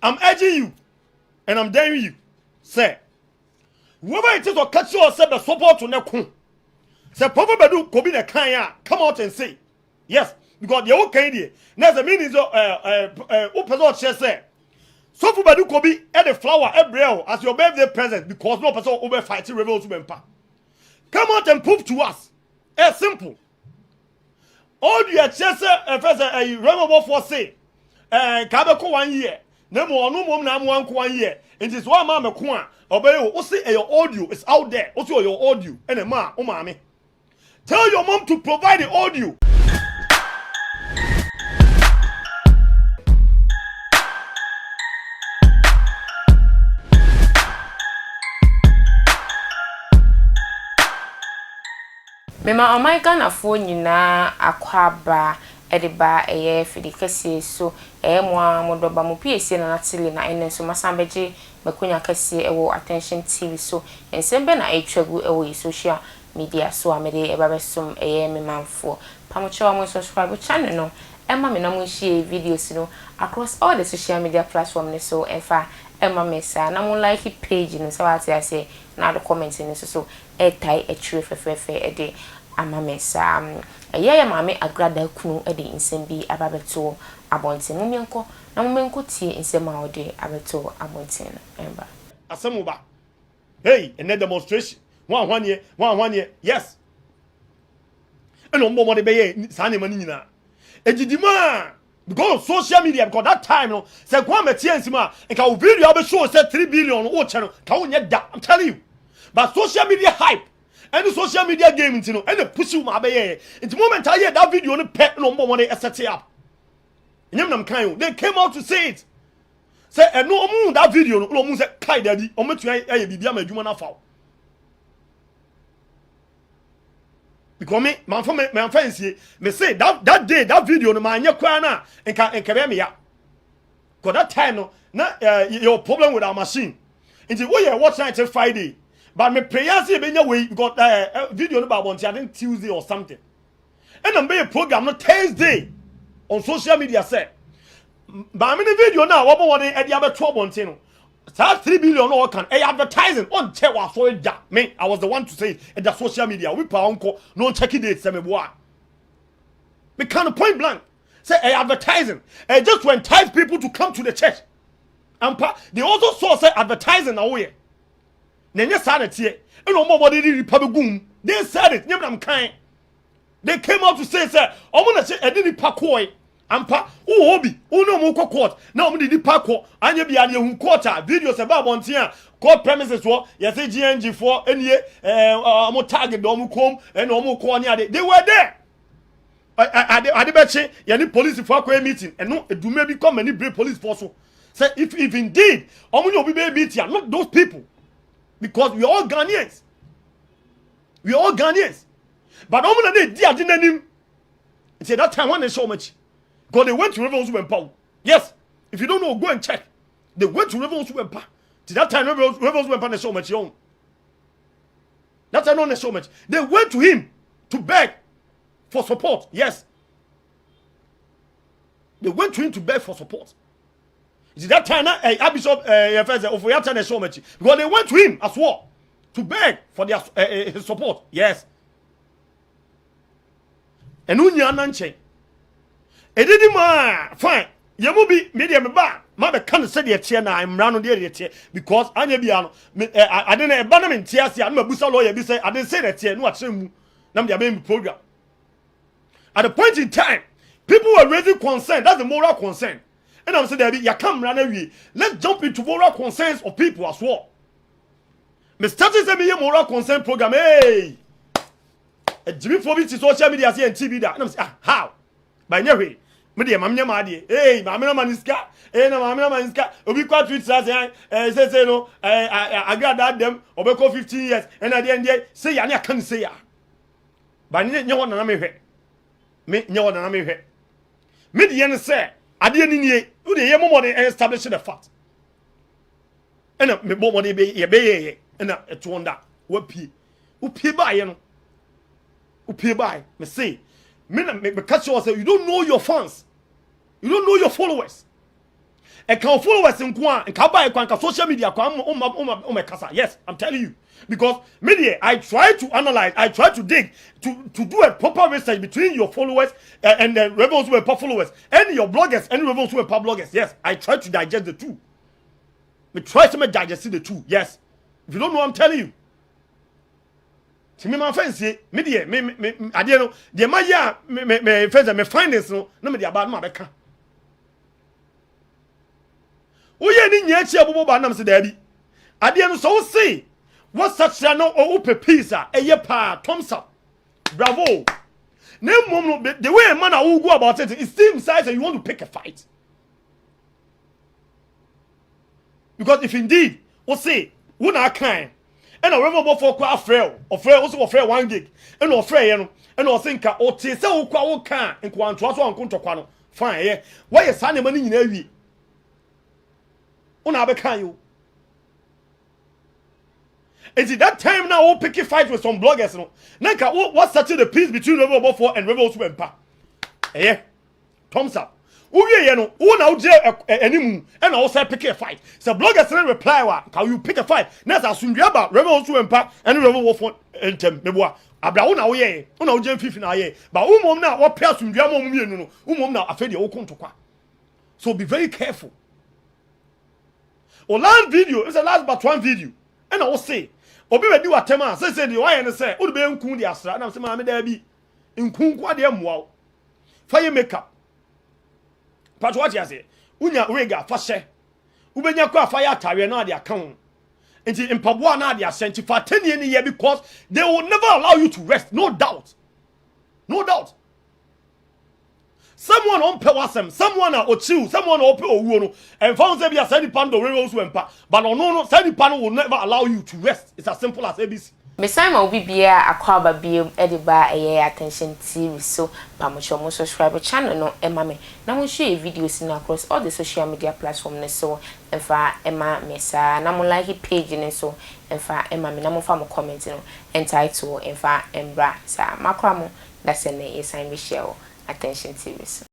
I'm urging you, and I'm daring you, say, whoever it is or catch you or say the support to Nekun, say, Papa Badu, Kobi the Kanya, come out and say, yes, because the old Canadian, there's a meaning of, say, so for Badu Kobi, and the flower, every as your birthday present, because no person over fighting rebels to Bempa. Come out and prove to us. It's simple. All you just first Rev Obofour say, Kabeko 1 year. No more, no more, no 1 year. It is one mama kwa. Obey you. See your audio is out there. Also your audio. And a ma, oh mommy. Tell your mom to provide the audio. Mema Omaiga na fo nyina akwaba ediba eye fidi kese so mwa modoba mu piesie na natili na ene so masambeje makonya kese ewo attention TV so ensembe na etwagu ewo social media so amede ebabesom memamfo pamocha wa subscribe channel no emma me na mo share videos no across all the social media platforms so efa emma mesa na mo like page no so what I say na the comments no so etai etwe fefefe ede amamesa eye mame Agradaa kunu ede nsem bi ababeto abonten mumenko na mumenko tie nsem a ode abeto abonten emba asamuba hey in a demonstration one year yes eno mbo de beye sane mani nyina ejidima because social media because that time no say kwa metie nsima nka video be show say 3 billion o che no ka wonye da I'm telling you but social media hype and the social media game you know and the push you ma be here in the moment I hear that video no pet no more money set it up nyam nam kan they came out to say it say no omu that video no omu say kai daddy ometu aye bibia ma adwuma na fa because me man fancy me say that day that video no ma anye kwa na enka be me ya because that time no na your problem with our machine into we you watch night Friday. But me prayers here benya way because video no about I think Tuesday or something. And I'm be a program no Thursday on social media say. But me video now what want e dia be 12 on no. Start 3 billion no can advertising on check wa so da. Me I was the one to say it in the social media. We pa unko no check it say me boa. Me kind of point blank say advertising. Just to entice people to come to the church. And they also saw say advertising away. Nenya sanity and nobody did Pabagum. They said it, Nyam kind. They came out to say, I want to say, I didn't pakoi. Ampa, hobby, no more court. Now, we did pako, and you be on your quarter. Videos about one tier, court premises for, yes, GNG4, and ye, more target, no comb, and no more corner. They were there. I bet you, any police for a meeting, and no, it do maybe come any brave police force. Say, if indeed, only will be meeting, not those people. Because we are all Ghanaians. We are all Ghanaians. But they didn't name. Say that time when they so much. Because they went to Rev Obofour. Yes. If you don't know, go and check. They went to Rev Obofour. To that time, Rev Obofour they so much young. That time not so much. They went to him to beg for support. Yes. They went to him to beg for support. Is that time Bishop Ofoyata so much because they went to him as well to beg for their his support. Yes. And unya nanche. Edidi ma fine. Yemu bi media me ba ma be kan say de tie na imra no de tie because anya bia no I didn't eba na me tie ase na mabusa lawyer bi say I didn't say de tie no a mu na me be program. At the point in time people were raising concern. That's the moral concern. And I'm saying that you come run away. Let's jump into moral concerns of people as well. Me started say moral concern program. Hey, Jimmy Fobi to social media and TV that. And I'm saying how? By no way. Media mamnya madi. Hey, mamina maniska. Hey, na mamina maniska. Obi kwa tweet say no. Agradaa them. Obeko 15 years. And at the end say ya I can't say ya. But nyawo na me hwe. Me nyawo na me hwe. Media say. Ade ni nie wo de ye momo de establish the fact ena me bomo de be ye ena eto onda wa pie wo pie ba ye no wo pie ba me say me catch you say you don't know your fans, you don't know your followers, e kan followers nko a nka ba e kwan ka social media kwan o kasa. Yes, I'm telling you. Because media, I try to analyze, I try to dig, to do a proper research between your followers and the Rev Obofour followers, and your bloggers, and Rev Obofour bloggers. Yes, I try to digest the two. Me try to digest the two. Yes. If you don't know, I'm telling you. See me, my friends, media, I don't know. The my me friends, me findings, no me the about my beka. Oye ni nyechi abobo ba nam se dabi. Ade no so say. What such no open pizza, a year pa, thumbs up. Bravo. No, the way a man will go about it, it seems like you want to pick a fight. Because if indeed, we'll say, when I can, and a Rev Obofour kwa frail, or frail also of frail 1 gig, and or frail, and or thinker, or tis so kwa can, and quan to one contoquano. Fine, yeah. Why is Sunday money in every? Unabe can you? Is it that time now we'll pick a fight with some bloggers? No, Nanka, what's such the peace between Rev Obofour and Rev Obofour? Eh, thumbs up. You know, who now jail any and also pick a fight. So bloggers reply, "What? Can you pick a fight?" Next, I assume you about Rev Obofour and Rev Obofour and Meboa. Abra una ye, una jem 50 na ye. But mom now what pair assume you no. Mom now afraid you come to kwa. So be very careful. Or last video, it's the last but one video, and I will say. Obi we di watema say the why say o be nkun di asra na say ma me da bi nkun kwa de moa fire makeup pat what you say unya wega fa hye ubenya kwa fire atare na de account enti mpaboa na de asenti fa 10 years ni because they will never allow you to rest, no doubt. Someone on pewasem, someone a ochiu, someone ope owuo no, and found say be a send pando we also empa, but no send pando will never allow you to rest. It's as simple as ABC. Mesama obi bia akwaba biem ediba eye attention TV so pamocho mo subscribe channel no ema me na mo share videos in across all the social media platforms so emfa ema mesa na mo like page ne so emfa ema me na mo fa mo comment no entitle emfa embra sa makra mo that's ne sign we share attention TV so